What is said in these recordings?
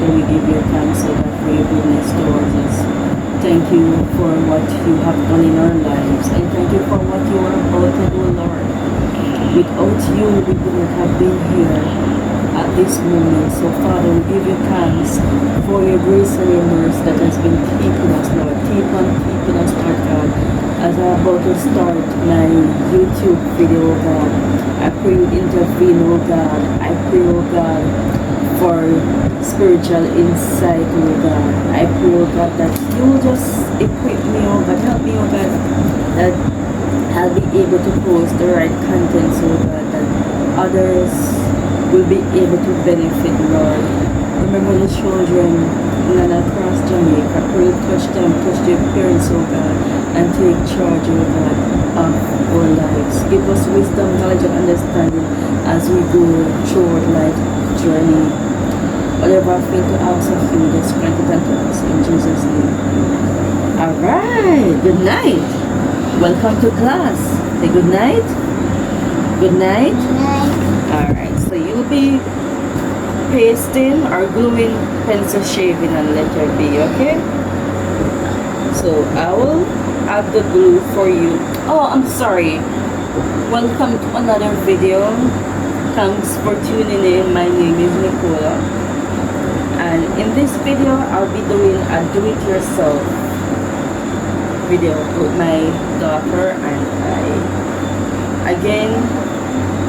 Father, we give you thanks, O God, for your goodness towards us. Thank you for what you have done in our lives, and thank you for what you are about to do, Lord. Without you, we wouldn't have been here at this moment. So, Father, we give you thanks for your grace and your mercy that has been keeping us, Lord. Keep on keeping us, Lord God. As I'm about to start my YouTube video, God, I pray you intervene, oh God. I pray, oh God, for spiritual insight, oh God. I pray, oh God, that you will just equip me, oh God. Help me, oh God, that I'll be able to post the right content so that others will be able to benefit, Lord. Remember the children in and across Jamaica. Pray touch them, touch their parents, oh God, and take charge, oh God, of our lives. Give us wisdom, knowledge, and understanding as we go through our life journey. Whatever I feel to ask of you, just grant it unto us in Jesus' name. Alright, good night. Welcome to class. Say good night. Good night. Good night. Alright, so you'll be pasting or gluing pencil shaving on letter B, okay? So I will add the glue for you. Oh, I'm sorry. Welcome to another video. Thanks for tuning in. My name is Nicola. And in this video, I'll be doing a do-it-yourself video with my daughter and I. Again,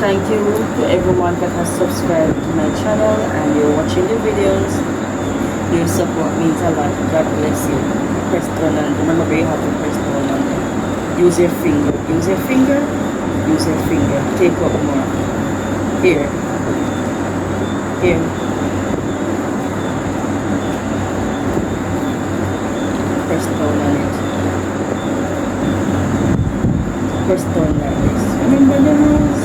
thank you to everyone that has subscribed to my channel and you're watching the videos. Your support means a lot. God bless you. Press down and remember you have to press down and use your finger. Use your finger. Use your finger. Take up more. Here. Here. Press down on it. Press down like this. Remember the rules?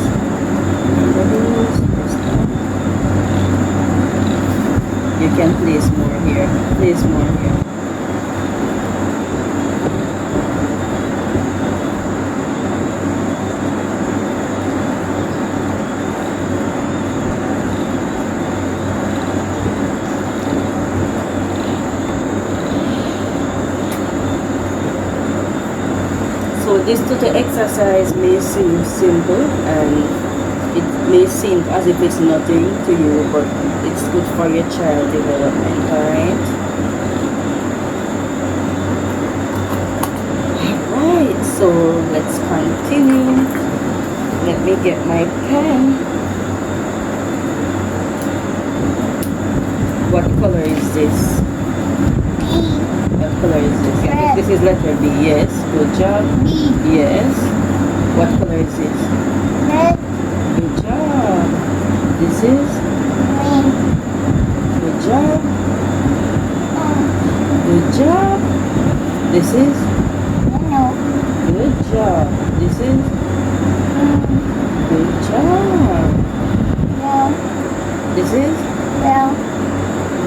Remember the rules? Press down. You can place more here. Place more here. So this tutor exercise may seem simple and it may seem as if it's nothing to you, but it's good for your child development, alright? Alright, so let's continue. Let me get my pen. What color is this? What color is this? Red. This is letter B, yes. Good job. B. Yes. What color is this? Red. Good job. This is? Green. Good job. Good job. This is? Yellow. Good job. This is? Good job. Yellow. This is? Brown.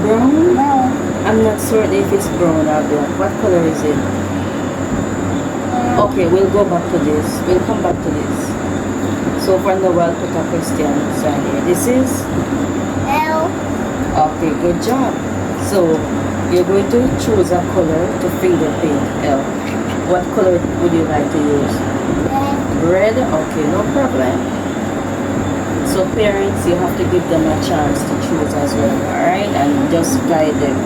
Brown? Brown. I'm not certain if it's brown or black. What color is it? Okay, we'll go back to this. We'll come back to this. So for now, I'll put a question sign here. This is? L. Okay, good job. So you're going to choose a color to finger paint L. What color would you like to use? Red. Red? Okay, no problem. So parents, you have to give them a chance to choose as well, alright? And just guide them.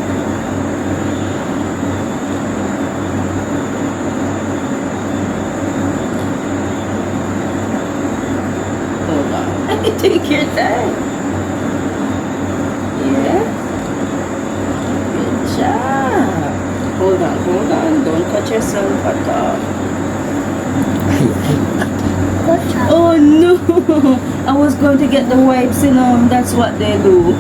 Hold on. Take your time. Yeah. Good job. Hold on. Don't touch yourself at all. Good job. Oh no! I was going to get the wipes, you know. That's what they do.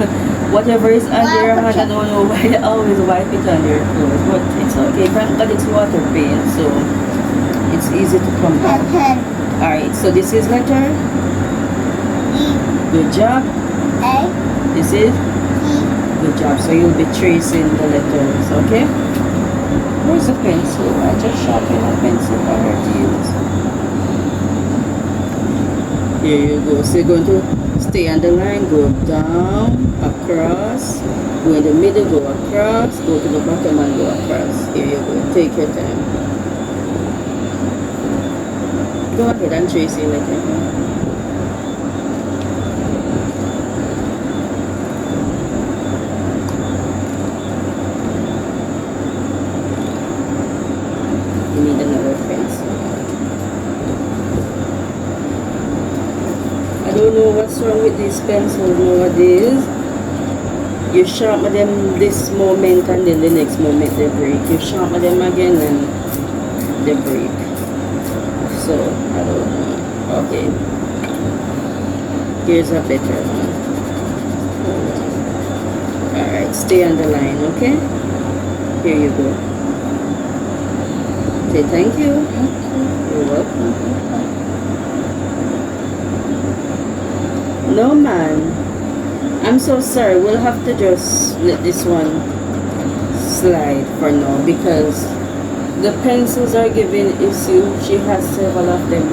Whatever is under your hand, I don't know why they always wipe it on your clothes. But it's okay. Thank God it's water paint, so it's easy to come back. Alright, so this is letter E. good job. A. This is E. good job. So you'll be tracing the letters, okay? Where's the pencil? I just sharpened a pencil for her to use. Here you go. So you're going to Stay on the line, go down, across, go in the middle, go across, go to the bottom and go across. Here you go. Take your time. Go ahead and trace it like that. You need another pencil. I don't know what's wrong with these pencils nowadays. You sharpen them this moment and then the next moment they break. You sharpen them again and they break. So, I don't know. Okay. Here's a better one. Alright, stay on the line, okay? Here you go. Say thank you. You're welcome. No, man. I'm so sorry. We'll have to just let this one slide for now because the pencils are giving issue. She has several of them.